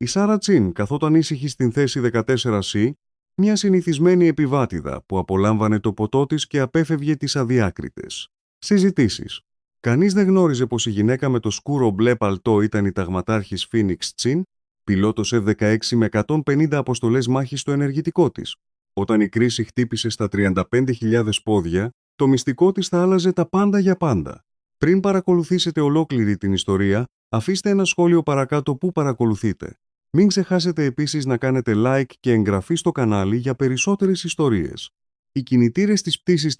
Η Σάρα Τσιν καθόταν ήσυχη στην θέση 14C, μια συνηθισμένη επιβάτηδα που απολάμβανε το ποτό της και απέφευγε τις αδιάκριτες συζητήσεις. Κανείς δεν γνώριζε πως η γυναίκα με το σκούρο μπλε παλτό ήταν η ταγματάρχης Φίνιξ Τσιν, πιλότος F-16 με 150 αποστολές μάχης στο ενεργητικό της. Όταν η κρίση χτύπησε στα 35.000 πόδια, το μυστικό της θα άλλαζε τα πάντα για πάντα. Πριν παρακολουθήσετε ολόκληρη την ιστορία, αφήστε ένα σχόλιο παρακάτω που παρακολουθείτε. Μην ξεχάσετε επίσης να κάνετε like και εγγραφή στο κανάλι για περισσότερες ιστορίες. Οι κινητήρες της πτήσης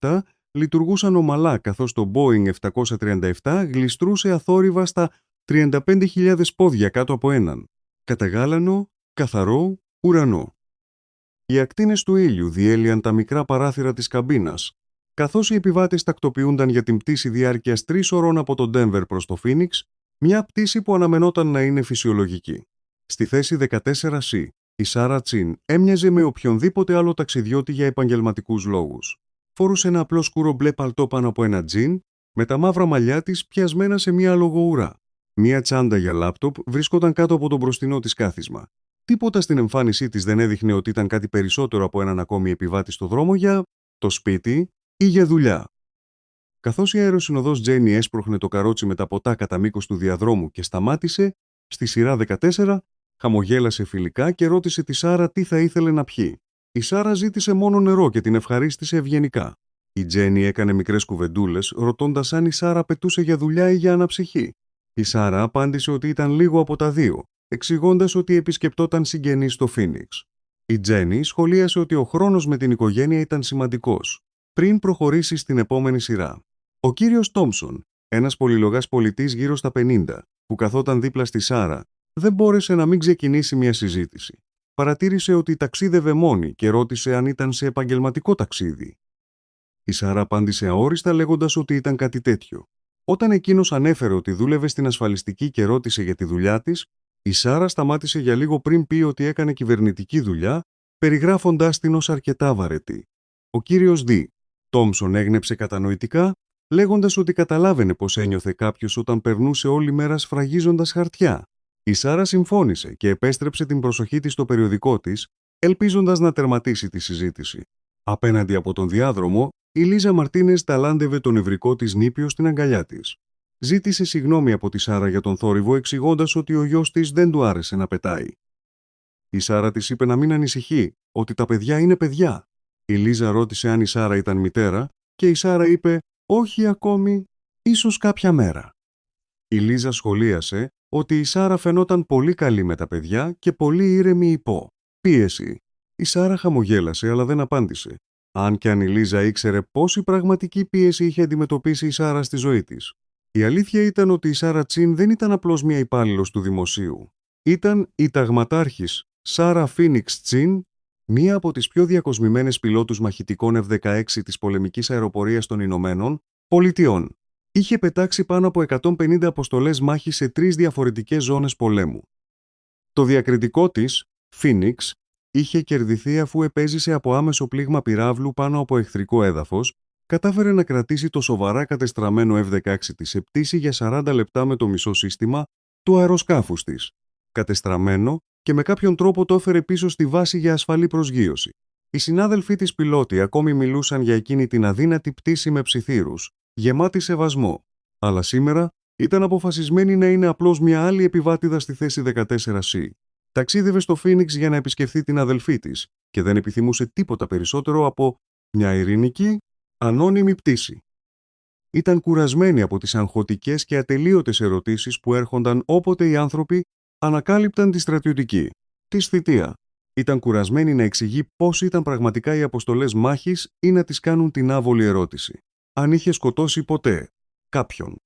447 λειτουργούσαν ομαλά καθώς το Boeing 737 γλιστρούσε αθόρυβα στα 35.000 πόδια κάτω από έναν καταγάλανο, καθαρό ουρανό. Οι ακτίνες του ήλιου διέλυαν τα μικρά παράθυρα της καμπίνας, καθώς οι επιβάτες τακτοποιούνταν για την πτήση διάρκειας 3 ώρων από το Denver προς το Phoenix, μια πτήση που αναμενόταν να είναι φυσιολογική. Στη θέση 14C, η Σάρα Τσιν έμοιαζε με οποιονδήποτε άλλο ταξιδιώτη για επαγγελματικούς λόγους. Φορούσε ένα απλό σκούρο μπλε παλτό πάνω από ένα τζιν, με τα μαύρα μαλλιά της πιασμένα σε μια λογοουρά. Μια τσάντα για λάπτοπ βρίσκονταν κάτω από το μπροστινό της κάθισμα. Τίποτα στην εμφάνισή της δεν έδειχνε ότι ήταν κάτι περισσότερο από έναν ακόμη επιβάτη στο δρόμο για το σπίτι ή για δουλειά. Καθώς η αεροσυνοδός Τζένι έσπροχνε το καρότσι με τα ποτά κατά μήκος του διαδρόμου και σταμάτησε, στη σειρά 14, χαμογέλασε φιλικά και ρώτησε τη Σάρα τι θα ήθελε να πιει. Η Σάρα ζήτησε μόνο νερό και την ευχαρίστησε ευγενικά. Η Τζένι έκανε μικρές κουβεντούλες, ρωτώντας αν η Σάρα πετούσε για δουλειά ή για αναψυχή. Η Σάρα απάντησε ότι ήταν λίγο από τα δύο, εξηγώντας ότι επισκεπτόταν συγγενείς στο Φίνιξ. Η Τζένι σχολίασε ότι ο χρόνος με την οικογένεια ήταν σημαντικός. Πριν προχωρήσει στην επόμενη σειρά, ο κύριος Τόμψον, ένας πολυλογάς πολιτής γύρω στα 50, που καθόταν δίπλα στη Σάρα, δεν μπόρεσε να μην ξεκινήσει μια συζήτηση. Παρατήρησε ότι ταξίδευε μόνη και ρώτησε αν ήταν σε επαγγελματικό ταξίδι. Η Σάρα απάντησε αόριστα λέγοντας ότι ήταν κάτι τέτοιο. Όταν εκείνος ανέφερε ότι δούλευε στην ασφαλιστική και ρώτησε για τη δουλειά της, η Σάρα σταμάτησε για λίγο πριν πει ότι έκανε κυβερνητική δουλειά, περιγράφοντάς την ως αρκετά βαρετή. Ο κύριος Τόμψον έγνεψε κατανοητικά, λέγοντας ότι καταλάβαινε πώς ένιωθε κάποιος όταν περνούσε όλη μέρα σφραγίζοντας χαρτιά. Η Σάρα συμφώνησε και επέστρεψε την προσοχή της στο περιοδικό της, ελπίζοντας να τερματίσει τη συζήτηση. Απέναντι από τον διάδρομο, η Λίζα Μαρτίνες ταλάντευε τον νευρικό της νήπιο στην αγκαλιά της. Ζήτησε συγγνώμη από τη Σάρα για τον θόρυβο, εξηγώντας ότι ο γιος της δεν του άρεσε να πετάει. Η Σάρα της είπε να μην ανησυχεί, ότι τα παιδιά είναι παιδιά. Η Λίζα ρώτησε αν η Σάρα ήταν μητέρα και η Σάρα είπε «Όχι ακόμη, ίσως κάποια μέρα». Η Λίζα σχολίασε ότι η Σάρα φαινόταν πολύ καλή με τα παιδιά και πολύ ήρεμη υπό πίεση. Η Σάρα χαμογέλασε αλλά δεν απάντησε. Αν και αν η Λίζα ήξερε πόση πραγματική πίεση είχε αντιμετωπίσει η Σάρα στη ζωή της. Η αλήθεια ήταν ότι η Σάρα Τσιν δεν ήταν απλώς μια υπάλληλος του δημοσίου. Ήταν η ταγματάρχης Σάρα Φίνιξ Τσιν, μία από τις πιο διακοσμημένες πιλότους μαχητικών F-16 της πολεμικής αεροπορίας των Ηνωμένων Πολιτειών. Είχε πετάξει πάνω από 150 αποστολές μάχης σε 3 διαφορετικές ζώνες πολέμου. Το διακριτικό της, Phoenix, είχε κερδιθεί αφού επέζησε από άμεσο πλήγμα πυράβλου πάνω από εχθρικό έδαφος, κατάφερε να κρατήσει το σοβαρά κατεστραμμένο F-16 της σε πτήση για 40 λεπτά με το μισό σύστημα του αεροσκάφους της. Κατεστραμμένο και με κάποιον τρόπο το έφερε πίσω στη βάση για ασφαλή προσγείωση. Οι συνάδελφοί της πιλότη ακόμη μιλούσαν για εκείνη την αδύνατη πτήση με ψιθύρους, γεμάτη σεβασμό. Αλλά σήμερα ήταν αποφασισμένη να είναι απλώς μια άλλη επιβάτηδα στη θέση 14C. Ταξίδευε στο Phoenix για να επισκεφθεί την αδελφή της και δεν επιθυμούσε τίποτα περισσότερο από μια ειρηνική, ανώνυμη πτήση. Ήταν κουρασμένη από τις αγχωτικές και ατελείωτες ερωτήσεις που έρχονταν όποτε οι άνθρωποι ανακάλυπταν τη στρατιωτική της θητεία. Ήταν κουρασμένη να εξηγεί πώς ήταν πραγματικά οι αποστολές μάχης ή να της κάνουν την άβολη ερώτηση. Αν είχε σκοτώσει ποτέ κάποιον.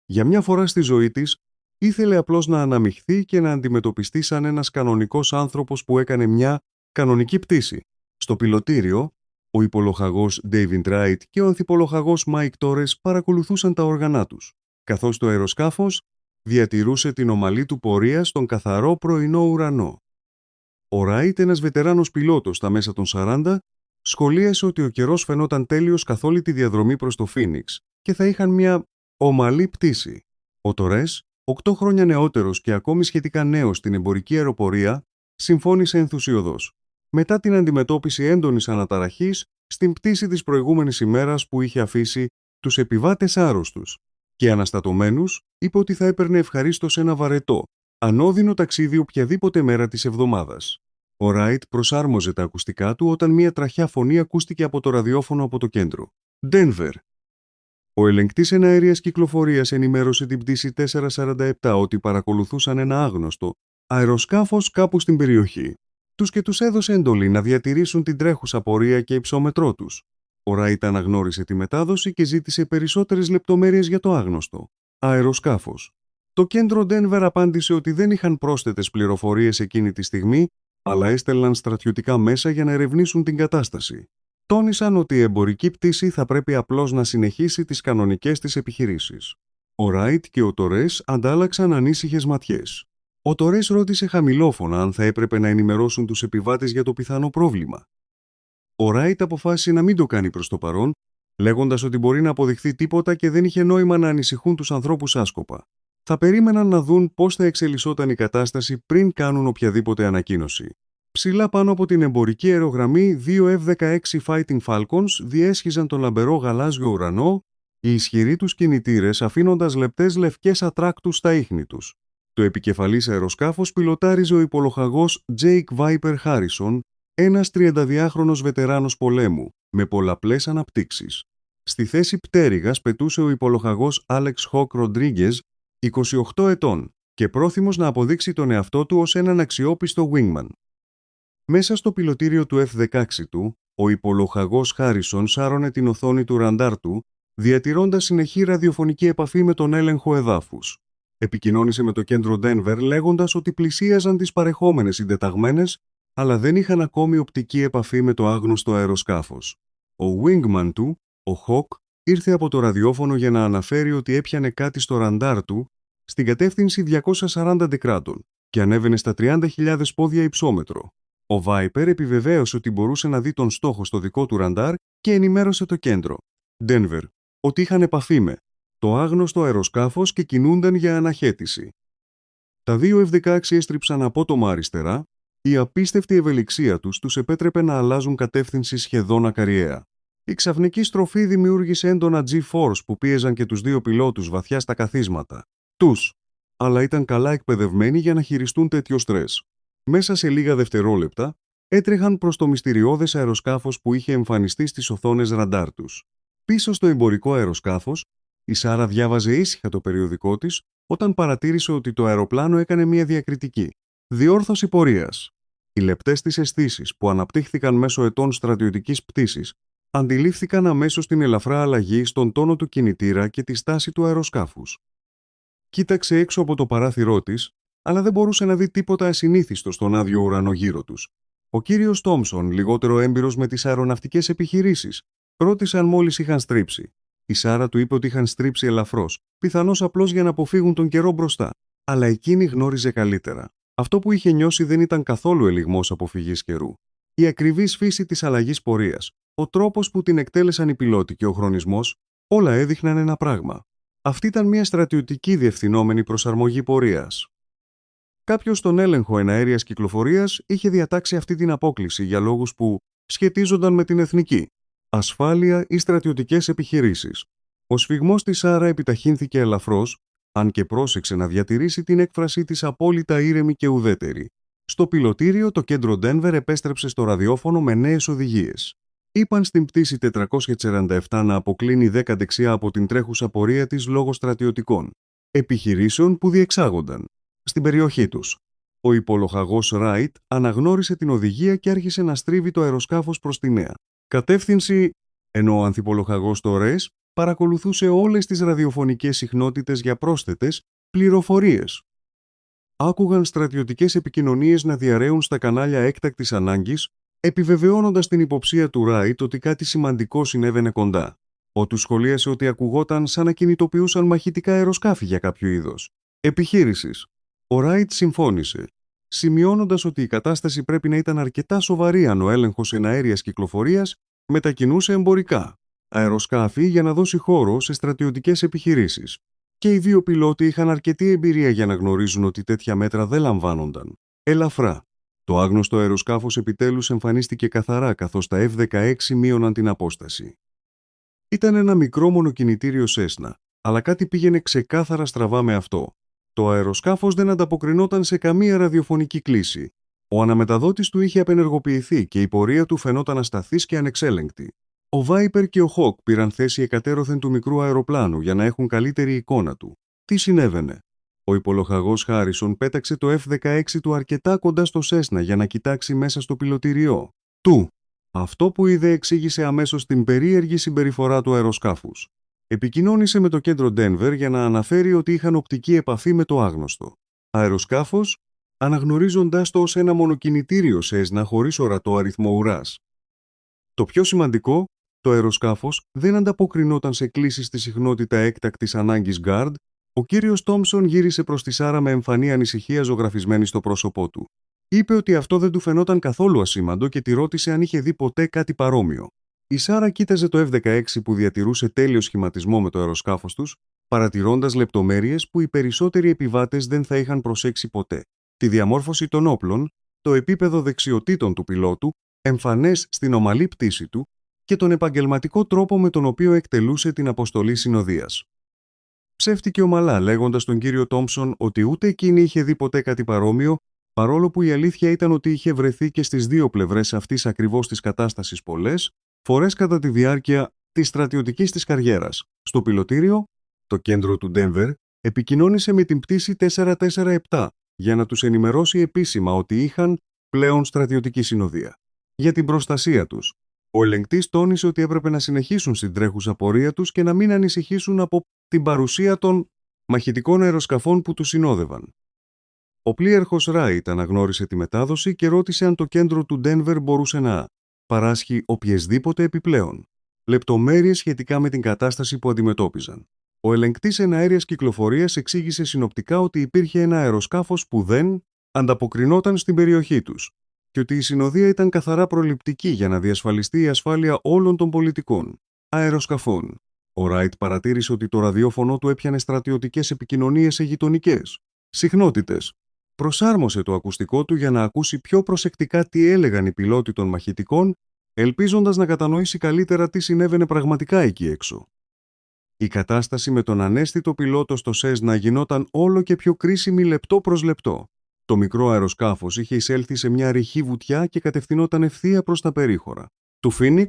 Για μια φορά στη ζωή της, ήθελε απλώς να αναμειχθεί και να αντιμετωπιστεί σαν ένας κανονικός άνθρωπος που έκανε μια κανονική πτήση. Στο πιλωτήριο, ο υπολοχαγός David Wright και ο ανθυπολοχαγός Mike Torres παρακολουθούσαν τα όργανά τους, καθώς το αεροσκάφος διατηρούσε την ομαλή του πορεία στον καθαρό πρωινό ουρανό. Ο Wright, ένας βετεράνος πιλότος στα μέσα των 40, σχολίασε ότι ο καιρός φαινόταν τέλειος καθ' όλη τη διαδρομή προς το Phoenix και θα είχαν μια ομαλή πτήση. Ο Torres, 8 χρόνια νεότερος και ακόμη σχετικά νέος στην εμπορική αεροπορία, συμφώνησε ενθουσιωδώς. Μετά την αντιμετώπιση έντονης αναταραχής στην πτήση της προηγούμενης ημέρας που είχε αφήσει τους επιβάτες άρρωστους και αναστατωμένους, είπε ότι θα έπαιρνε ευχαρίστως ένα βαρετό, ανώδυνο ταξίδι οποιαδήποτε μέρα της εβδομάδας. Ο Ράιτ προσάρμοζε τα ακουστικά του όταν μία τραχιά φωνή ακούστηκε από το ραδιόφωνο από το κέντρο. Denver. Ο ελεγκτής εναέριας κυκλοφορίας ενημέρωσε την πτήση 447 ότι παρακολουθούσαν ένα άγνωστο αεροσκάφος κάπου στην περιοχή. Τους έδωσε εντολή να διατηρήσουν την τρέχουσα πορεία και υψόμετρό τους. Ο Ράιτ αναγνώρισε τη μετάδοση και ζήτησε περισσότερες λεπτομέρειες για το άγνωστο αεροσκάφος. Το κέντρο Denver απάντησε ότι δεν είχαν πρόσθετες πληροφορίες εκείνη τη στιγμή, αλλά έστελναν στρατιωτικά μέσα για να ερευνήσουν την κατάσταση. Τόνισαν ότι η εμπορική πτήση θα πρέπει απλώς να συνεχίσει τις κανονικές της επιχειρήσεις. Ο Ράιτ και ο Τορές αντάλλαξαν ανήσυχες ματιές. Ο Τορές ρώτησε χαμηλόφωνα αν θα έπρεπε να ενημερώσουν τους επιβάτες για το πιθανό πρόβλημα. Ο Ράιτ αποφάσισε να μην το κάνει προς το παρόν, λέγοντας ότι μπορεί να αποδειχθεί τίποτα και δεν είχε νόημα να ανησυχούν τους ανθρώπους άσκοπα. Θα περίμεναν να δουν πώς θα εξελισσόταν η κατάσταση πριν κάνουν οποιαδήποτε ανακοίνωση. Ψηλά πάνω από την εμπορική αερογραμμή, δύο F-16 Fighting Falcons διέσχιζαν τον λαμπερό γαλάζιο ουρανό, οι ισχυροί τους κινητήρες αφήνοντας λεπτές λευκές ατράκτους στα ίχνη τους. Το επικεφαλής αεροσκάφος πιλοτάριζε ο υπολοχαγός Jake Viper Harrison, ένας 32χρονος βετεράνος πολέμου, με πολλαπλές αναπτύξεις. Στη θέση πτέρυγας πετούσε ο υπολοχαγός Alex Hawk Rodriguez, 28 ετών, και πρόθυμος να αποδείξει τον εαυτό του ως έναν αξιόπιστο wingman. Μέσα στο πιλωτήριο του F-16 του, ο υπολοχαγός Χάρισον σάρωνε την οθόνη του ραντάρ του, διατηρώντας συνεχή ραδιοφωνική επαφή με τον έλεγχο εδάφους. Επικοινώνησε με το κέντρο Denver λέγοντας ότι πλησίαζαν τις παρεχόμενες συντεταγμένες, αλλά δεν είχαν ακόμη οπτική επαφή με το άγνωστο αεροσκάφος. Ο wingman του, ο Hawk, ήρθε από το ραδιόφωνο για να αναφέρει ότι έπιανε κάτι στο ραντάρ του στην κατεύθυνση 240 δεκράτων και ανέβαινε στα 30.000 πόδια υψόμετρο. Ο Viper επιβεβαίωσε ότι μπορούσε να δει τον στόχο στο δικό του ραντάρ και ενημέρωσε το κέντρο Denver ότι είχαν επαφή με το άγνωστο αεροσκάφος και κινούνταν για αναχέτηση. Τα δύο F-16 έστριψαν απότομα αριστερά, η απίστευτη ευελιξία τους επέτρεπε να αλλάζουν κατεύθυνση σχεδόν ακαριαία. Η ξαφνική στροφή δημιούργησε έντονα G-force που πίεζαν και τους δύο πιλότους βαθιά στα καθίσματα τους, αλλά ήταν καλά εκπαιδευμένοι για να χειριστούν τέτοιο στρες. Μέσα σε λίγα δευτερόλεπτα, έτρεχαν προς το μυστηριώδες αεροσκάφος που είχε εμφανιστεί στις οθόνες ραντάρ τους. Πίσω στο εμπορικό αεροσκάφος, η Σάρα διάβαζε ήσυχα το περιοδικό της όταν παρατήρησε ότι το αεροπλάνο έκανε μια διακριτική διόρθωση πορείας. Οι λεπτές της αισθήσεις που αναπτύχθηκαν μέσω ετών στρατιωτικής πτήσης αντιλήφθηκαν αμέσως την ελαφρά αλλαγή στον τόνο του κινητήρα και τη στάση του αεροσκάφους. Κοίταξε έξω από το παράθυρό της, αλλά δεν μπορούσε να δει τίποτα ασυνήθιστο στον άδειο ουρανό γύρω τους. Ο κύριος Τόμσον, λιγότερο έμπειρος με τις αεροναυτικές επιχειρήσεις, ρώτησε αν μόλις είχαν στρίψει. Η Σάρα του είπε ότι είχαν στρίψει ελαφρώς, πιθανώς απλώς για να αποφύγουν τον καιρό μπροστά. Αλλά εκείνη γνώριζε καλύτερα. Αυτό που είχε νιώσει δεν ήταν καθόλου ελιγμός αποφυγής καιρού. Η ακριβής φύση της αλλαγής πορείας, ο τρόπος που την εκτέλεσαν οι πιλότοι και ο χρονισμός, όλα έδειχναν ένα πράγμα. Αυτή ήταν μια στρατιωτική διευθυνόμενη προσαρμογή πορείας. Κάποιος στον έλεγχο εναέριας κυκλοφορίας είχε διατάξει αυτή την απόκλιση για λόγους που σχετίζονταν με την εθνική ασφάλεια ή στρατιωτικές επιχειρήσεις. Ο σφιγμός της Σάρα επιταχύνθηκε ελαφρώς, αν και πρόσεξε να διατηρήσει την έκφρασή της απόλυτα ήρεμη και ουδέτερη. Στο πιλωτήριο, το κέντρο Denver επέστρεψε στο ραδιόφωνο με νέες οδηγίες. Είπαν στην πτήση 447 να αποκλίνει 10 δεξιά από την τρέχουσα πορεία της λόγω στρατιωτικών επιχειρήσεων που διεξάγονταν στην περιοχή τους. Ο υπολοχαγός Ράιτ αναγνώρισε την οδηγία και άρχισε να στρίβει το αεροσκάφος προς τη νέα κατεύθυνση, ενώ ο ανθυπολοχαγός Τορές παρακολουθούσε όλες τις ραδιοφωνικές συχνότητες για πρόσθετες πληροφορίες. Άκουγαν στρατιωτικές επικοινωνίες να διαρρέουν στα κανάλια έκτακτης ανάγκης, επιβεβαιώνοντας την υποψία του Ράιτ ότι κάτι σημαντικό συνέβαινε κοντά. Ο του σχολίασε ότι ακουγόταν σαν να κινητοποιούσαν μαχητικά αεροσκάφη για κάποιο είδος επιχείρησης. Ο Ράιτ συμφώνησε, σημειώνοντας ότι η κατάσταση πρέπει να ήταν αρκετά σοβαρή αν ο έλεγχος εναέριας κυκλοφορίας μετακινούσε εμπορικά αεροσκάφη για να δώσει χώρο σε στρατιωτικές επιχειρήσεις. Και οι δύο πιλότοι είχαν αρκετή εμπειρία για να γνωρίζουν ότι τέτοια μέτρα δεν λαμβάνονταν. Ελαφρά. Το άγνωστο αεροσκάφος επιτέλους εμφανίστηκε καθαρά καθώς τα F-16 μείωναν την απόσταση. Ήταν ένα μικρό μονοκινητήριο Cessna, αλλά κάτι πήγαινε ξεκάθαρα στραβά με αυτό. Το αεροσκάφος δεν ανταποκρινόταν σε καμία ραδιοφωνική κλήση. Ο αναμεταδότης του είχε απενεργοποιηθεί και η πορεία του φαινόταν ασταθής και ανεξέλεγκτη. Ο Viper και ο Hawk πήραν θέση εκατέρωθεν του μικρού αεροπλάνου για να έχουν καλύτερη εικόνα του. Τι συνέβαινε? Ο υπολοχαγός Χάρισον πέταξε το F-16 του αρκετά κοντά στο Cessna για να κοιτάξει μέσα στο πιλωτήριό του. Αυτό που είδε εξήγησε αμέσως την περίεργη συμπεριφορά του αεροσκάφους. Επικοινώνησε με το κέντρο Denver για να αναφέρει ότι είχαν οπτική επαφή με το άγνωστο αεροσκάφος, αναγνωρίζοντάς το ως ένα μονοκινητήριο Cessna χωρίς ορατό αριθμό ουράς. Το πιο σημαντικό, το αεροσκάφος δεν ανταποκρινόταν σε κλήσεις στη συχνότητα έκτακτης ανάγκης GUARD. Ο κύριος Τόμψον γύρισε προς τη Σάρα με εμφανή ανησυχία ζωγραφισμένη στο πρόσωπό του. Είπε ότι αυτό δεν του φαινόταν καθόλου ασήμαντο και τη ρώτησε αν είχε δει ποτέ κάτι παρόμοιο. Η Σάρα κοίταζε το F-16 που διατηρούσε τέλειο σχηματισμό με το αεροσκάφος τους, παρατηρώντας λεπτομέρειες που οι περισσότεροι επιβάτες δεν θα είχαν προσέξει ποτέ. Τη διαμόρφωση των όπλων, το επίπεδο δεξιοτήτων του πιλότου, εμφανές στην ομαλή πτήση του και τον επαγγελματικό τρόπο με τον οποίο εκτελούσε την αποστολή συνοδείας. Ψεύτηκε ομαλά λέγοντας τον κύριο Τόμψον ότι ούτε εκείνη είχε δει ποτέ κάτι παρόμοιο, παρόλο που η αλήθεια ήταν ότι είχε βρεθεί και στις δύο πλευρές αυτής ακριβώς της κατάστασης πολλές φορές κατά τη διάρκεια της στρατιωτικής της καριέρας. Στο πιλωτήριο, το κέντρο του Denver επικοινώνησε με την πτήση 447 για να τους ενημερώσει επίσημα ότι είχαν πλέον στρατιωτική συνοδεία. Για την προστασία τους, ο ελεγκτής τόνισε ότι έπρεπε να συνεχίσουν στην τρέχουσα πορεία τους και να μην ανησυχήσουν από την παρουσία των μαχητικών αεροσκαφών που τους συνόδευαν. Ο πλοίαρχος Ράιτ αναγνώρισε τη μετάδοση και ρώτησε αν το κέντρο του Denver μπορούσε να παράσχει οποιασδήποτε επιπλέον λεπτομέρειες σχετικά με την κατάσταση που αντιμετώπιζαν. Ο ελεγκτής εναέριας κυκλοφορίας εξήγησε συνοπτικά ότι υπήρχε ένα αεροσκάφος που δεν ανταποκρινόταν στην περιοχή τους και ότι η συνοδεία ήταν καθαρά προληπτική για να διασφαλιστεί η ασφάλεια όλων των πολιτικών αεροσκαφών. Ο Ράιτ παρατήρησε ότι το ραδιόφωνο του έπιανε στρατιωτικές επικοινωνίες σε γειτονικές συχνότητες. Προσάρμοσε το ακουστικό του για να ακούσει πιο προσεκτικά τι έλεγαν οι πιλότοι των μαχητικών, ελπίζοντας να κατανοήσει καλύτερα τι συνέβαινε πραγματικά εκεί έξω. Η κατάσταση με τον ανέστητο πιλότο στο Cessna γινόταν όλο και πιο κρίσιμη λεπτό προς λεπτό. Το μικρό αεροσκάφος είχε εισέλθει σε μια ρηχή βουτιά και κατευθυνόταν ευθεία προς τα περίχωρα του Phoenix,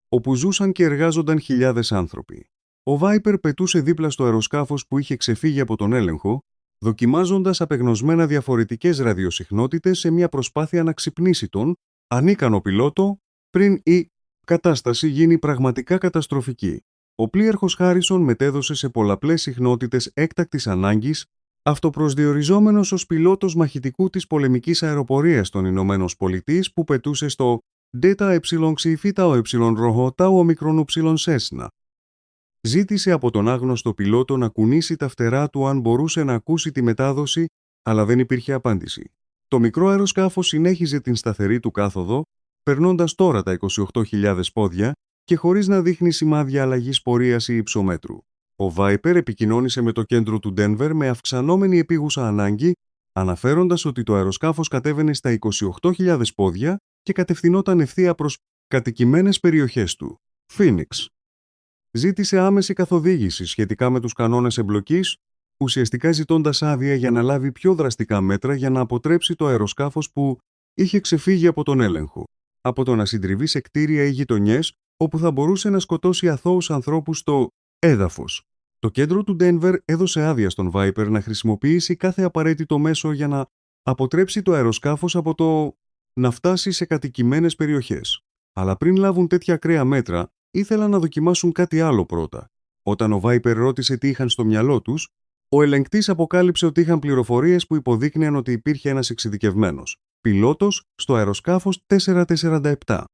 όπου ζούσαν και εργάζονταν χιλιάδες άνθρωποι. Ο Viper πετούσε δίπλα στο αεροσκάφος που είχε ξεφύγει από τον έλεγχο, δοκιμάζοντας απεγνωσμένα διαφορετικές ραδιοσυχνότητες σε μια προσπάθεια να ξυπνήσει τον ανίκανο πιλότο πριν η κατάσταση γίνει πραγματικά καταστροφική. Ο πλοίαρχος Χάρισον μετέδωσε σε πολλαπλές συχνότητες έκτακτης ανάγκης, αυτοπροσδιοριζόμενος ως πιλότος μαχητικού της πολεμικής αεροπορίας των Ηνωμένων Πολιτειών που πετούσε στο Δέλτα Φ Ροχο Τάου Ομικρόν Cessna. Ζήτησε από τον άγνωστο πιλότο να κουνήσει τα φτερά του αν μπορούσε να ακούσει τη μετάδοση, αλλά δεν υπήρχε απάντηση. Το μικρό αεροσκάφος συνέχιζε την σταθερή του κάθοδο, περνώντας τώρα τα 28.000 πόδια και χωρίς να δείχνει σημάδια αλλαγής πορείας ή υψομέτρου. Ο Viper επικοινώνησε με το κέντρο του Denver με αυξανόμενη επίγουσα ανάγκη, αναφέροντας ότι το αεροσκάφος κατέβαινε στα 28.000 πόδια και κατευθυνόταν ευθεία προς κατοικημένες περιοχές του Phoenix. Ζήτησε άμεση καθοδήγηση σχετικά με τους κανόνες εμπλοκής, ουσιαστικά ζητώντας άδεια για να λάβει πιο δραστικά μέτρα για να αποτρέψει το αεροσκάφος που είχε ξεφύγει από τον έλεγχο, από το να συντριβεί σε κτίρια ή γειτονιές όπου θα μπορούσε να σκοτώσει αθώους ανθρώπους στο έδαφος. Το κέντρο του Denver έδωσε άδεια στον Viper να χρησιμοποιήσει κάθε απαραίτητο μέσο για να αποτρέψει το αεροσκάφος από το να φτάσει σε κατοικημένες περιοχές. Αλλά πριν λάβουν τέτοια ακραία μέτρα, ήθελαν να δοκιμάσουν κάτι άλλο πρώτα. Όταν ο Viper ρώτησε τι είχαν στο μυαλό τους, ο ελεγκτής αποκάλυψε ότι είχαν πληροφορίες που υποδείκνυαν ότι υπήρχε ένας εξειδικευμένος πιλότος στο αεροσκάφος 447.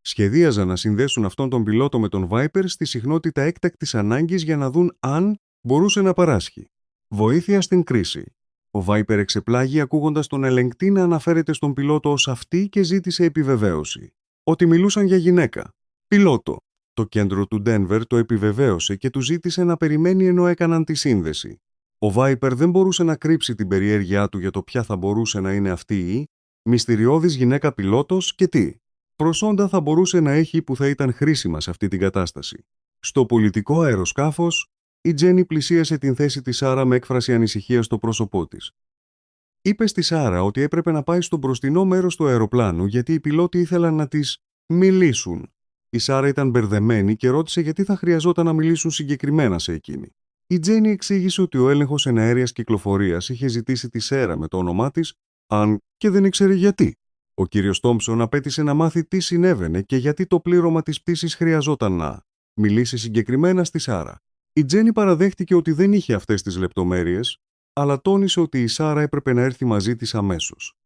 Σχεδίαζαν να συνδέσουν αυτόν τον πιλότο με τον Viper στη συχνότητα έκτακτης ανάγκης για να δουν αν μπορούσε να παράσχει βοήθεια στην κρίση. Ο Viper εξεπλάγει ακούγοντας τον ελεγκτή να αναφέρεται στον πιλότο ως αυτή και ζήτησε επιβεβαίωση ότι μιλούσαν για γυναίκα πιλότο. Το κέντρο του Ντένβερ το επιβεβαίωσε και του ζήτησε να περιμένει ενώ έκαναν τη σύνδεση. Ο Βάιπερ δεν μπορούσε να κρύψει την περιέργειά του για το ποια θα μπορούσε να είναι αυτή η μυστηριώδης γυναίκα πιλότος και τι προσόντα θα μπορούσε να έχει που θα ήταν χρήσιμα σε αυτή την κατάσταση. Στο πολιτικό αεροσκάφος, η Τζένι πλησίασε την θέση της Σάρα με έκφραση ανησυχίας στο πρόσωπό της. Είπε στη Σάρα ότι έπρεπε να πάει στο μπροστινό μέρος του αεροπλάνου γιατί οι πιλότοι ήθελαν να της μιλήσουν. Η Σάρα ήταν μπερδεμένη και ρώτησε γιατί θα χρειαζόταν να μιλήσουν συγκεκριμένα σε εκείνη. Η Τζένι εξήγησε ότι ο έλεγχος εναέριας κυκλοφορίας είχε ζητήσει τη Σάρα με το όνομά της, αν και δεν ήξερε γιατί. Ο κύριος Τόμψον απέτησε να μάθει τι συνέβαινε και γιατί το πλήρωμα της πτήσης χρειαζόταν να μιλήσει συγκεκριμένα στη Σάρα. Η Τζένι παραδέχτηκε ότι δεν είχε αυτές τις λεπτομέρειες, αλλά τόνισε ότι η Σάρα έπρεπε να έρθει μαζί της αμέσως.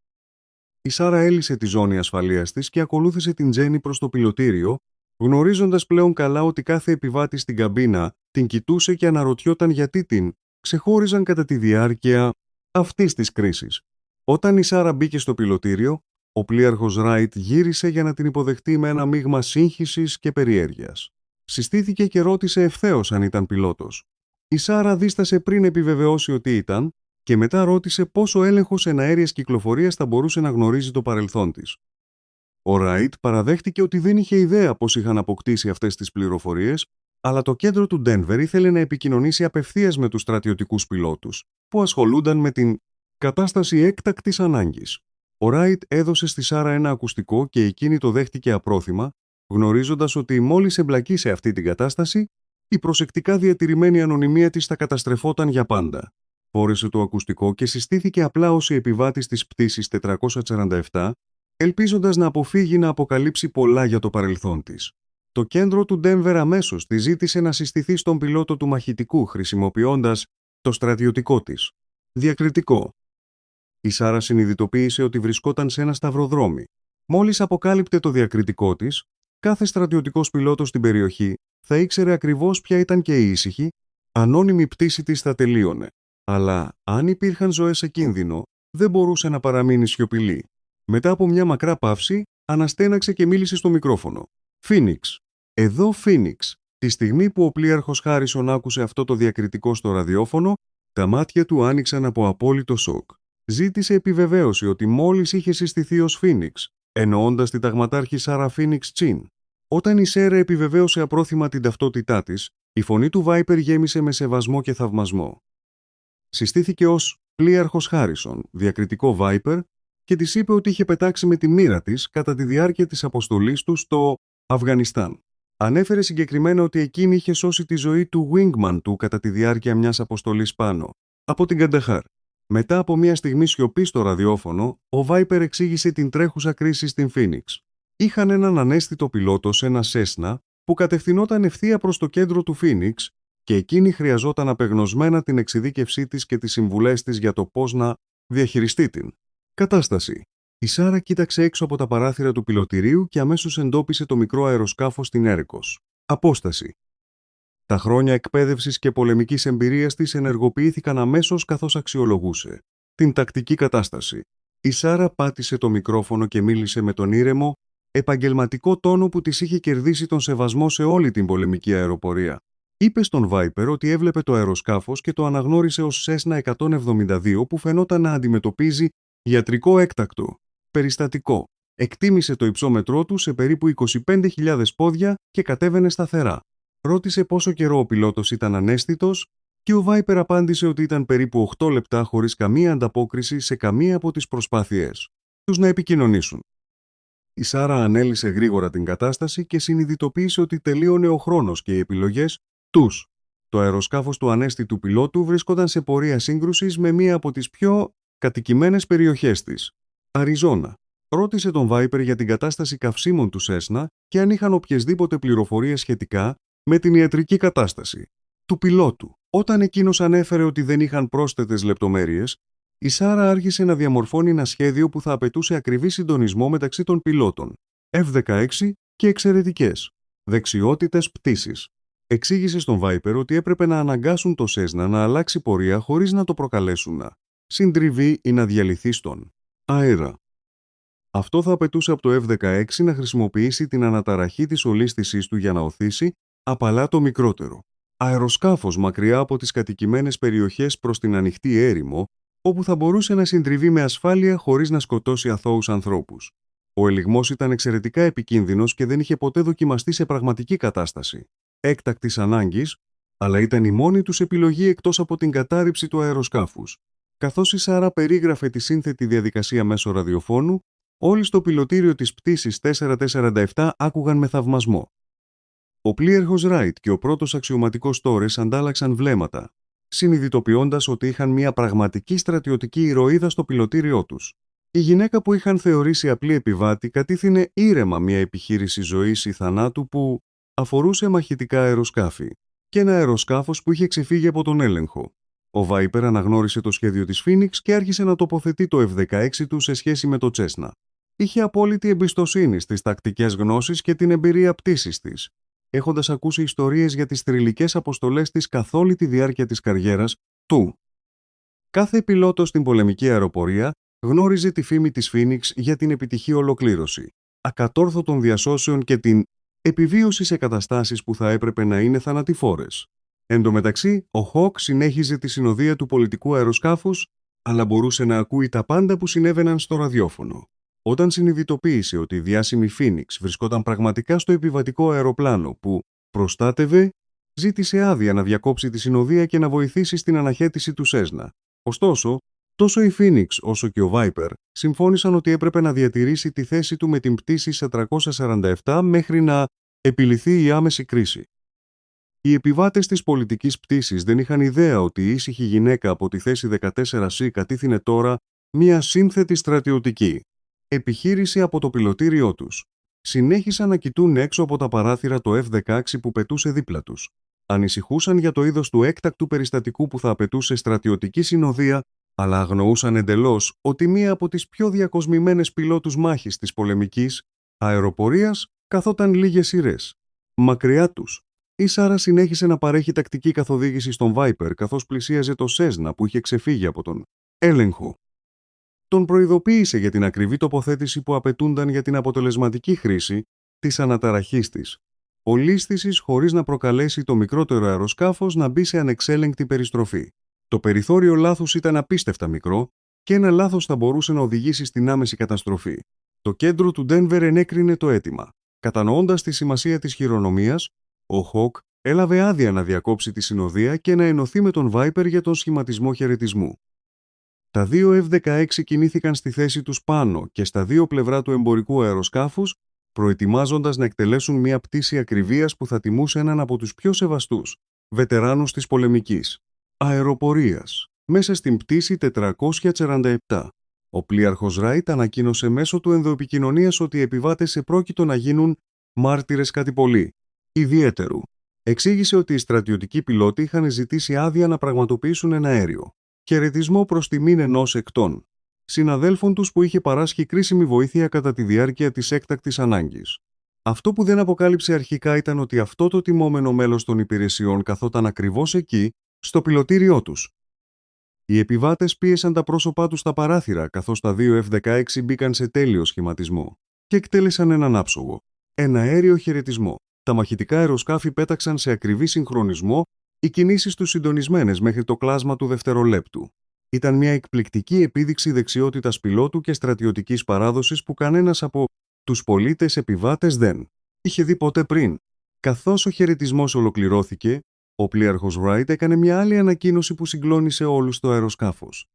Η Σάρα έλυσε τη ζώνη ασφαλείας της και ακολούθησε την Τζένι προς το πιλωτήριο, γνωρίζοντας πλέον καλά ότι κάθε επιβάτη στην καμπίνα την κοιτούσε και αναρωτιόταν γιατί την ξεχώριζαν κατά τη διάρκεια αυτής της κρίσης. Όταν η Σάρα μπήκε στο πιλωτήριο, ο πλοίαρχος Ράιτ γύρισε για να την υποδεχτεί με ένα μείγμα σύγχυσης και περιέργειας. Συστήθηκε και ρώτησε ευθέως αν ήταν πιλότος. Η Σάρα δίστασε πριν επιβεβαιώσει ότι ήταν και μετά ρώτησε πόσο έλεγχος εναέριας κυκλοφορίας θα μπορούσε να γνωρίζει το παρελθόν της. Ο Ράιτ παραδέχτηκε ότι δεν είχε ιδέα πώς είχαν αποκτήσει αυτές τις πληροφορίες, αλλά το κέντρο του Ντένβερ ήθελε να επικοινωνήσει απευθείας με τους στρατιωτικούς πιλότους, που ασχολούνταν με την κατάσταση έκτακτης ανάγκης. Ο Ράιτ έδωσε στη Σάρα ένα ακουστικό και εκείνη το δέχτηκε απρόθυμα, γνωρίζοντας ότι μόλις εμπλακεί σε αυτή την κατάσταση, η προσεκτικά διατηρημένη ανωνυμία της θα καταστρεφόταν για πάντα. Φόρεσε το ακουστικό και συστήθηκε απλά ως η επιβάτης της πτήσης 447, ελπίζοντας να αποφύγει να αποκαλύψει πολλά για το παρελθόν της. Το κέντρο του Ντένβερ αμέσως τη ζήτησε να συστηθεί στον πιλότο του μαχητικού χρησιμοποιώντας το στρατιωτικό της διακριτικό. Η Σάρα συνειδητοποίησε ότι βρισκόταν σε ένα σταυροδρόμι. Μόλις αποκάλυπτε το διακριτικό της, κάθε στρατιωτικός πιλότος στην περιοχή θα ήξερε ακριβώς ποια ήταν και η ήσυχη, ανώνυμη πτήση της θα τελείωνε. Αλλά αν υπήρχαν ζωές σε κίνδυνο, δεν μπορούσε να παραμείνει σιωπηλή. Μετά από μια μακρά παύση, αναστέναξε και μίλησε στο μικρόφωνο. «Φίνιξ. Εδώ Φίνιξ». Τη στιγμή που ο πλοίαρχος Χάρισον άκουσε αυτό το διακριτικό στο ραδιόφωνο, τα μάτια του άνοιξαν από απόλυτο σοκ. Ζήτησε επιβεβαίωση ότι μόλις είχε συστηθεί ως Φίνιξ, εννοώντας την ταγματάρχη Σάρα Φίνιξ Τσιν. Όταν η Σέρα επιβεβαίωσε απρόθυμα την ταυτότητά της, η φωνή του Βάιπερ γέμισε με σεβασμό και θαυμασμό. Συστήθηκε ως πλοίαρχος Χάρισον, διακριτικό Βάιπερ, και της είπε ότι είχε πετάξει με τη μοίρα της κατά τη διάρκεια της αποστολής του στο Αφγανιστάν. Ανέφερε συγκεκριμένα ότι εκείνη είχε σώσει τη ζωή του wingman του κατά τη διάρκεια μιας αποστολής πάνω από την Κανταχάρ. Μετά από μια στιγμή σιωπή στο ραδιόφωνο, ο Βάιπερ εξήγησε την τρέχουσα κρίση στην Φίνιξ. Είχαν έναν ανέστητο πιλότο σε ένα Σέσνα που κατευθυνόταν ευθεία προς το κέντρο του Φίνιξ και εκείνη χρειαζόταν απεγνωσμένα την εξειδίκευσή της και τις συμβουλές της για το πώς να διαχειριστεί την κατάσταση. Η Σάρα κοίταξε έξω από τα παράθυρα του πιλωτηρίου και αμέσως εντόπισε το μικρό αεροσκάφος στην Έρικος. Απόσταση. Τα χρόνια εκπαίδευσης και πολεμικής εμπειρίας της ενεργοποιήθηκαν αμέσως καθώς αξιολογούσε την τακτική κατάσταση. Η Σάρα πάτησε το μικρόφωνο και μίλησε με τον ήρεμο, επαγγελματικό τόνο που της είχε κερδίσει τον σεβασμό σε όλη την πολεμική αεροπορία. Είπε στον Βάιπερ ότι έβλεπε το αεροσκάφος και το αναγνώρισε ως Σέσνα 172 που φαινόταν να αντιμετωπίζει ιατρικό έκτακτο περιστατικό. Εκτίμησε το υψόμετρό του σε περίπου 25.000 πόδια και κατέβαινε σταθερά. Ρώτησε πόσο καιρό ο πιλότος ήταν ανέστητος και ο Βάιπερ απάντησε ότι ήταν περίπου 8 λεπτά χωρίς καμία ανταπόκριση σε καμία από τις προσπάθειές τους να επικοινωνήσουν. Η Σάρα ανέλυσε γρήγορα την κατάσταση και συνειδητοποίησε ότι τελείωνε ο χρόνος και οι επιλογές τους. Το αεροσκάφος του ανέστητου πιλότου βρίσκονταν σε πορεία σύγκρουσης με μία από τις πιο κατοικημένες περιοχές της, Αριζόνα. Ρώτησε τον Βάιπερ για την κατάσταση καυσίμων του Σέσνα και αν είχαν οποιασδήποτε πληροφορίες σχετικά με την ιατρική κατάσταση του πιλότου. Όταν εκείνος ανέφερε ότι δεν είχαν πρόσθετες λεπτομέρειες, η Σάρα άρχισε να διαμορφώνει ένα σχέδιο που θα απαιτούσε ακριβή συντονισμό μεταξύ των πιλότων, F-16 και εξαιρετικές δεξιότητες πτήσης. Εξήγησε στον Βάιπερ ότι έπρεπε να αναγκάσουν το Σέσνα να αλλάξει πορεία χωρίς να το προκαλέσουν να συντριβεί ή να διαλυθεί στον αέρα. Αυτό θα απαιτούσε από το F-16 να χρησιμοποιήσει την αναταραχή της ολίσθησης του για να οθήσει απαλά το μικρότερο αεροσκάφος μακριά από τις κατοικημένες περιοχές προς την ανοιχτή έρημο, όπου θα μπορούσε να συντριβεί με ασφάλεια χωρίς να σκοτώσει αθώους ανθρώπους. Ο ελιγμός ήταν εξαιρετικά επικίνδυνος και δεν είχε ποτέ δοκιμαστεί σε πραγματική κατάσταση έκτακτης ανάγκης, αλλά ήταν η μόνη τους επιλογή εκτός από την κατάρριψη του αεροσκάφους. Καθώς η Σάρα περίγραφε τη σύνθετη διαδικασία μέσω ραδιοφώνου, όλοι στο πιλωτήριο της πτήσης 447 άκουγαν με θαυμασμό. Ο πλοίαρχος Ράιτ και ο πρώτος αξιωματικός Τόρες αντάλλαξαν βλέμματα, συνειδητοποιώντας ότι είχαν μια πραγματική στρατιωτική ηρωίδα στο πιλωτήριό τους. Η γυναίκα που είχαν θεωρήσει απλή επιβάτη κατήθυνε ήρεμα μια επιχείρηση ζωής ή θανάτου που αφορούσε μαχητικά αεροσκάφη και ένα αεροσκάφος που είχε ξεφύγει από τον έλεγχο. Ο Βάιπερ αναγνώρισε το σχέδιο της Φίνιξ και άρχισε να τοποθετεί το F-16 του σε σχέση με το Τσέσνα. Είχε απόλυτη εμπιστοσύνη στις τακτικές γνώσεις και την εμπειρία πτήσης της, έχοντας ακούσει ιστορίες για τις θρυλικές αποστολές της καθ' όλη τη διάρκεια της καριέρας του. Κάθε πιλότος στην πολεμική αεροπορία γνώριζε τη φήμη της Φίνιξ για την επιτυχή ολοκλήρωση, ακατόρθωτων διασώσεων και την επιβίωση σε καταστάσεις που θα έπρεπε να είναι θανατηφόρες. Εν τω μεταξύ, ο Χοκ συνέχιζε τη συνοδεία του πολιτικού αεροσκάφους, αλλά μπορούσε να ακούει τα πάντα που συνέβαιναν στο ραδιόφωνο. Όταν συνειδητοποίησε ότι η διάσημη Φίνιξ βρισκόταν πραγματικά στο επιβατικό αεροπλάνο που προστάτευε, ζήτησε άδεια να διακόψει τη συνοδεία και να βοηθήσει στην αναχέτηση του Σέσνα. Ωστόσο, τόσο η Φίνιξ όσο και ο Βάιπερ συμφώνησαν ότι έπρεπε να διατηρήσει τη θέση του με την πτήση 447 μέχρι να επιληθεί η άμεση κρίση. Οι επιβάτες της πολιτικής πτήσης δεν είχαν ιδέα ότι η ήσυχη γυναίκα από τη θέση 14C κατήθυνε τώρα μια σύνθετη στρατιωτική επιχείρηση από το πιλωτήριό τους. Συνέχισαν να κοιτούν έξω από τα παράθυρα το F-16 που πετούσε δίπλα τους. Ανησυχούσαν για το είδος του έκτακτου περιστατικού που θα απαιτούσε στρατιωτική συνοδεία, αλλά αγνοούσαν εντελώς ότι μία από τις πιο διακοσμημένες πιλότους μάχης της πολεμικής αεροπορίας καθόταν λίγες σειρές μακριά τους. Η Σάρα συνέχισε να παρέχει τακτική καθοδήγηση στον Βάιπερ καθώς πλησίαζε το Σέσνα που είχε ξεφύγει από τον έλεγχο. Τον προειδοποίησε για την ακριβή τοποθέτηση που απαιτούνταν για την αποτελεσματική χρήση της αναταραχής της ολίσθησης χωρίς να προκαλέσει το μικρότερο αεροσκάφος να μπει σε ανεξέλεγκτη περιστροφή. Το περιθώριο λάθους ήταν απίστευτα μικρό και ένα λάθος θα μπορούσε να οδηγήσει στην άμεση καταστροφή. Το κέντρο του Ντένβερ ενέκρινε το αίτημα. Κατανοώντας τη σημασία της χειρονομίας, ο Χοκ έλαβε άδεια να διακόψει τη συνοδεία και να ενωθεί με τον Βάιπερ για τον σχηματισμό χαιρετισμού. Τα δύο F-16 κινήθηκαν στη θέση τους πάνω και στα δύο πλευρά του εμπορικού αεροσκάφους, προετοιμάζοντας να εκτελέσουν μια πτήση ακριβίας που θα τιμούσε έναν από τους πιο σεβαστούς βετεράνους της πολεμικής αεροπορίας. Μέσα στην πτήση 447, ο πλοίαρχος Ράιτ ανακοίνωσε μέσω του ενδοεπικοινωνίας ότι οι επιβάτες επρόκειτο να γίνουν μάρτυρες κάτι πολύ ιδιαίτερου. Εξήγησε ότι οι στρατιωτικοί πιλότοι είχαν ζητήσει άδεια να πραγματοποιήσουν ένα αέριο χαιρετισμό προς τιμήν ενός εκ των συναδέλφων τους που είχε παράσχει κρίσιμη βοήθεια κατά τη διάρκεια της έκτακτης ανάγκης. Αυτό που δεν αποκάλυψε αρχικά ήταν ότι αυτό το τιμόμενο μέλος των υπηρεσιών καθόταν ακριβώς εκεί, στο πιλωτήριό τους. Οι επιβάτες πίεσαν τα πρόσωπά τους στα παράθυρα, καθώς τα δύο F-16 μπήκαν σε τέλειο σχηματισμό και εκτέλεσαν έναν άψογο, ένα αέριο χαιρετισμό. Τα μαχητικά αεροσκάφη πέταξαν σε ακριβή συγχρονισμό, οι κινήσεις τους συντονισμένες μέχρι το κλάσμα του δευτερολέπτου. Ήταν μια εκπληκτική επίδειξη δεξιότητας πιλότου και στρατιωτικής παράδοσης που κανένας από τους πολίτες επιβάτες δεν είχε δει ποτέ πριν. Καθώς ο χαιρετισμός ολοκληρώθηκε, ο πλοίαρχος Ράιτ έκανε μια άλλη ανακοίνωση που συγκλώνησε όλους στο αεροσκάφος.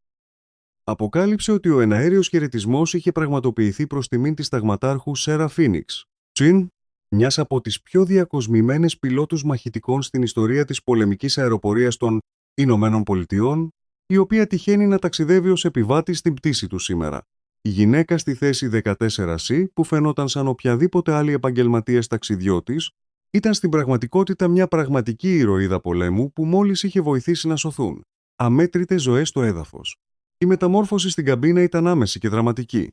Αποκάλυψε ότι ο εναέριος χαιρετισμός είχε πραγματοποιηθεί προς τιμήν της ταγματάρχου Σέρα Φίνιξ Τσιν, μιας από τις πιο διακοσμημένες πιλότους μαχητικών στην ιστορία της πολεμικής αεροπορίας των Ηνωμένων Πολιτειών, η οποία τυχαίνει να ταξιδεύει ως επιβάτη στην πτήση του σήμερα. Η γυναίκα στη θέση 14C, που φαινόταν σαν οποιαδήποτε άλλη επαγγελματίας ταξιδιώτης, ήταν στην πραγματικότητα μια πραγματική ηρωίδα πολέμου που μόλις είχε βοηθήσει να σωθούν αμέτρητες ζωές στο έδαφος. Η μεταμόρφωση στην καμπίνα ήταν άμεση και δραματική.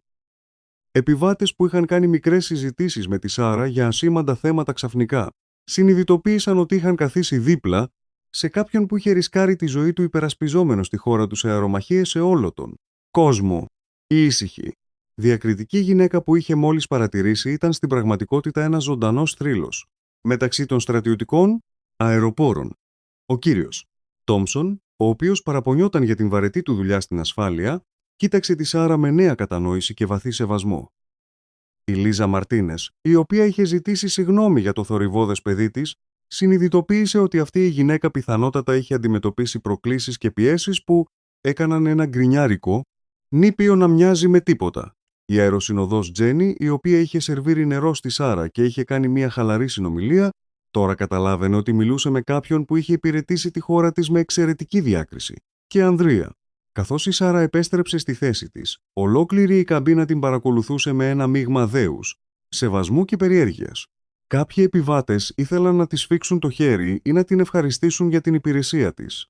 Επιβάτες που είχαν κάνει μικρές συζητήσεις με τη Σάρα για ασήμαντα θέματα ξαφνικά συνειδητοποίησαν ότι είχαν καθίσει δίπλα σε κάποιον που είχε ρισκάρει τη ζωή του υπερασπιζόμενο στη χώρα του σε αερομαχίες σε όλο τον κόσμο. Οι ήσυχοι, Διακριτική γυναίκα που είχε μόλις παρατηρήσει ήταν στην πραγματικότητα ένας ζωντανός θρύλος μεταξύ των στρατιωτικών αεροπόρων. Ο κύριος Τόμψον, ο οποίος παραπονιόταν για την βαρετή του δουλειά στην ασφάλεια, κοίταξε τη Σάρα με νέα κατανόηση και βαθύ σεβασμό. Η Λίζα Μαρτίνες, η οποία είχε ζητήσει συγγνώμη για το θορυβώδες παιδί της, συνειδητοποίησε ότι αυτή η γυναίκα πιθανότατα είχε αντιμετωπίσει προκλήσεις και πιέσεις που έκαναν ένα γκρινιάρικο νήπιο να μοιάζει με τίποτα. Η αεροσυνοδός Τζένι, η οποία είχε σερβίρει νερό στη Σάρα και είχε κάνει μια χαλαρή συνομιλία, τώρα καταλάβαινε ότι μιλούσε με κάποιον που είχε υπηρετήσει τη χώρα της με εξαιρετική διάκριση. Και Ανδρεία. Καθώς η Σάρα επέστρεψε στη θέση της, ολόκληρη η καμπίνα την παρακολουθούσε με ένα μείγμα δέους, σεβασμού και περιέργειας. Κάποιοι επιβάτες ήθελαν να της σφίξουν το χέρι ή να την ευχαριστήσουν για την υπηρεσία της.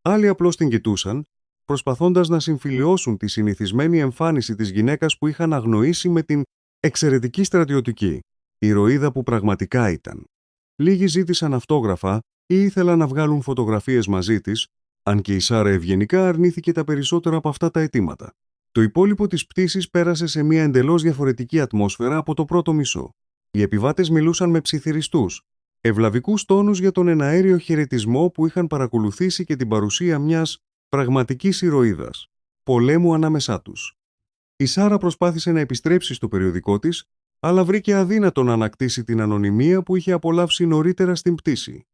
Άλλοι απλώς την κοιτούσαν, προσπαθώντας να συμφιλιώσουν τη συνηθισμένη εμφάνιση της γυναίκας που είχαν αγνοήσει με την εξαιρετική στρατιωτική, ηρωίδα που πραγματικά ήταν. Λίγοι ζήτησαν αυτόγραφα ή ήθελαν να βγάλουν φωτογραφίες μαζί της, αν και η Σάρα ευγενικά αρνήθηκε τα περισσότερα από αυτά τα αιτήματα. Το υπόλοιπο της πτήσης πέρασε σε μια εντελώς διαφορετική ατμόσφαιρα από το πρώτο μισό. Οι επιβάτες μιλούσαν με ψιθυριστούς, ευλαβικούς τόνους για τον εναέριο χαιρετισμό που είχαν παρακολουθήσει και την παρουσία μιας πραγματικής ηρωίδας, πολέμου ανάμεσά τους. Η Σάρα προσπάθησε να επιστρέψει στο περιοδικό της, αλλά βρήκε αδύνατο να ανακτήσει την ανωνυμία που είχε απολαύσει νωρίτερα στην πτήση.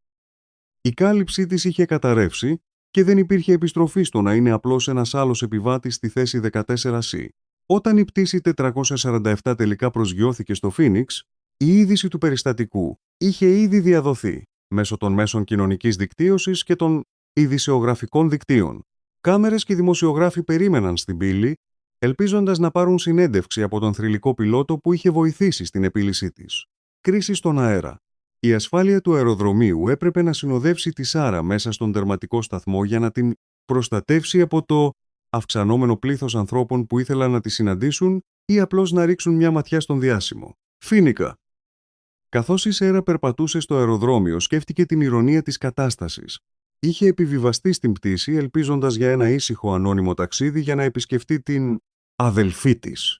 Η κάλυψή της είχε καταρρεύσει και δεν υπήρχε επιστροφή στο να είναι απλώς ένας άλλος επιβάτης στη θέση 14C. Όταν η πτήση 447 τελικά προσγειώθηκε στο Φίνιξ, η είδηση του περιστατικού είχε ήδη διαδοθεί μέσω των μέσων κοινωνικής δικτύωσης και των ειδησεογραφικών δικτύων. Κάμερες και δημοσιογράφοι περίμεναν στην πύλη, ελπίζοντας να πάρουν συνέντευξη από τον θρυλικό πιλότο που είχε βοηθήσει στην επίλυσή της. Κρίση στον αέρα. Η ασφάλεια του αεροδρομίου έπρεπε να συνοδεύσει τη Σάρα μέσα στον τερματικό σταθμό για να την προστατεύσει από το αυξανόμενο πλήθος ανθρώπων που ήθελαν να τη συναντήσουν ή απλώς να ρίξουν μια ματιά στον διάσημο. Φίνικα. Καθώς η Σάρα περπατούσε στο αεροδρόμιο, σκέφτηκε την ηρωνία της κατάστασης. Είχε επιβιβαστεί στην πτήση ελπίζοντας για ένα ήσυχο ανώνυμο ταξίδι για να επισκεφτεί την αδελφή της.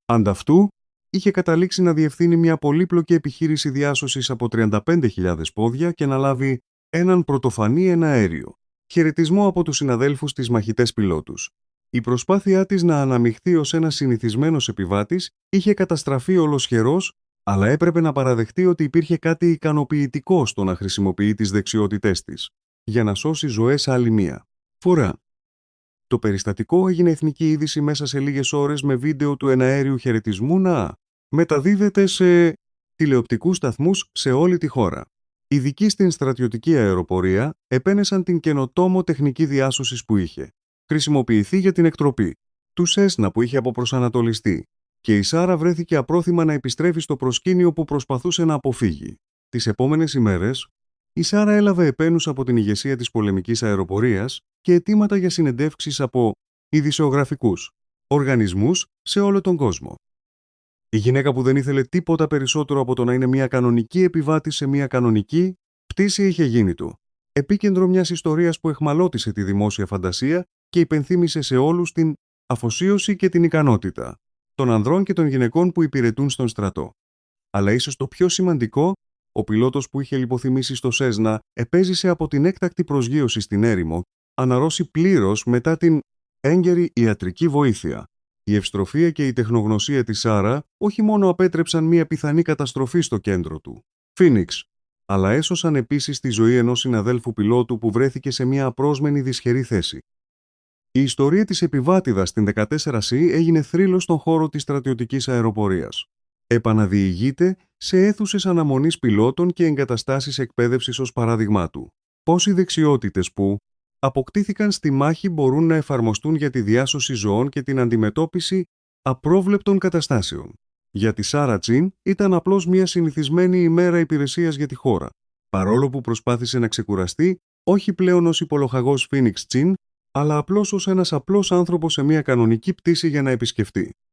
Ανταυτού, είχε καταλήξει να διευθύνει μια πολύπλοκη επιχείρηση διάσωσης από 35.000 πόδια και να λάβει έναν πρωτοφανή εναέριο χαιρετισμό από τους συναδέλφους της μαχητές πιλότους. Η προσπάθειά της να αναμειχθεί ως ένας συνηθισμένος επιβάτης είχε καταστραφεί ολοσχερός, αλλά έπρεπε να παραδεχτεί ότι υπήρχε κάτι ικανοποιητικό στο να χρησιμοποιεί τις δεξιότητές της για να σώσει ζωές άλλη μία φορά. Το περιστατικό έγινε εθνική είδηση μέσα σε λίγες ώρες με βίντεο του εναέριου χαιρετισμού να μεταδίδεται σε τηλεοπτικούς σταθμούς σε όλη τη χώρα. Ειδικοί στην στρατιωτική αεροπορία επένεσαν την καινοτόμο τεχνική διάσωσης που είχε χρησιμοποιηθεί για την εκτροπή του Σέσνα που είχε αποπροσανατολιστεί και η Σάρα βρέθηκε απρόθυμα να επιστρέφει στο προσκήνιο που προσπαθούσε να αποφύγει. Τις επόμενες ημέρες, η Σάρα έλαβε επένους από την ηγεσία της πολεμικής αεροπορίας και αιτήματα για συνεντεύξεις από ειδησεογραφικούς οργανισμούς σε όλο τον κόσμο. Η γυναίκα που δεν ήθελε τίποτα περισσότερο από το να είναι μια κανονική επιβάτη σε μια κανονική πτήση είχε γίνει του επίκεντρο μιας ιστορίας που εχμαλώτισε τη δημόσια φαντασία και υπενθύμησε σε όλους την αφοσίωση και την ικανότητα των ανδρών και των γυναικών που υπηρετούν στον στρατό. Αλλά ίσως το πιο σημαντικό, ο πιλότος που είχε λιποθυμήσει στο Σέσνα επέζησε από την έκτακτη προσγείωση στην έρημο, αναρρώσει πλήρως μετά την έγκαιρη ιατρική βοήθεια. Η ευστροφία και η τεχνογνωσία της Σάρα όχι μόνο απέτρεψαν μια πιθανή καταστροφή στο κέντρο του Φίνιξ, αλλά έσωσαν επίσης τη ζωή ενός συναδέλφου πιλότου που βρέθηκε σε μια απρόσμενη δυσχερή θέση. Η ιστορία της επιβάτηδας στην 14C έγινε θρύλος στον χώρο της στρατιωτικής αεροπορίας. Επαναδιηγείται σε αίθουσες αναμονής πιλότων και εγκαταστάσεις εκπαίδευσης ως παράδειγμά του. Πώς οι δεξιότητες που αποκτήθηκαν στη μάχη μπορούν να εφαρμοστούν για τη διάσωση ζωών και την αντιμετώπιση απρόβλεπτων καταστάσεων. Για τη Σάρα Τζιν ήταν απλώς μια συνηθισμένη ημέρα υπηρεσίας για τη χώρα. Παρόλο που προσπάθησε να ξεκουραστεί, όχι πλέον ως υπολοχαγός Φίνιξ Τζιν, αλλά απλώς ως ένας απλός άνθρωπος σε μια κανονική πτήση για να επισκεφτεί